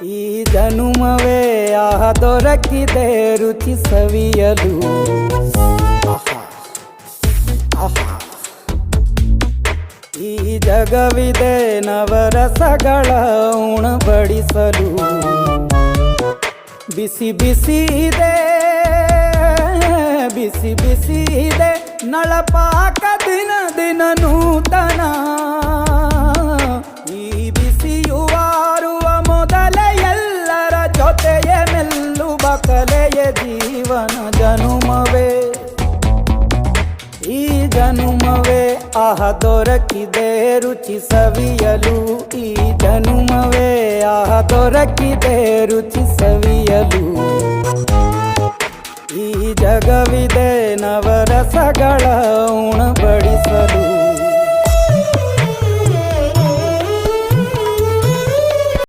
ಈ ಜನುಮವೇ ಆಹ ದೊರಕಿದೆ ರುಚಿ ಸವಿಯಲು. ಆಹಾ, ಆಹಾ. ಈ ಜಗವಿದೆ ನವರಸಗಳ ಉಣಬಡಿಸಲು. ಬಿಸಿ ಬಿಸಿ ಇದೆ, ಬಿಸಿ ಬಿಸಿ ಇದೆ ನಳಪಾಕ ದಿನ ದಿನ ನೂತನ. ಈ ಬಿಸಿಯುವಾರುವ ಮೊದಲೇ ಎಲ್ಲರ ಜೊತೆಯೇ ಮೆಲ್ಲುವ ಕಲೆಯ ಜೀವನ ಜನುಮವೇ. ಈ ಜನುಮವೇ ಆಹ ದೊರಕಿದೆ ರುಚಿ ಸವಿಯಲು. ಈ ಜನುಮವೇ ಆಹ ದೊರಕಿದೆ ರುಚಿ ಸವಿಯಲು. ಈ ಜಗವಿದೆ ನವರಸಗಳ ಉಣಬಡಿಸಲು.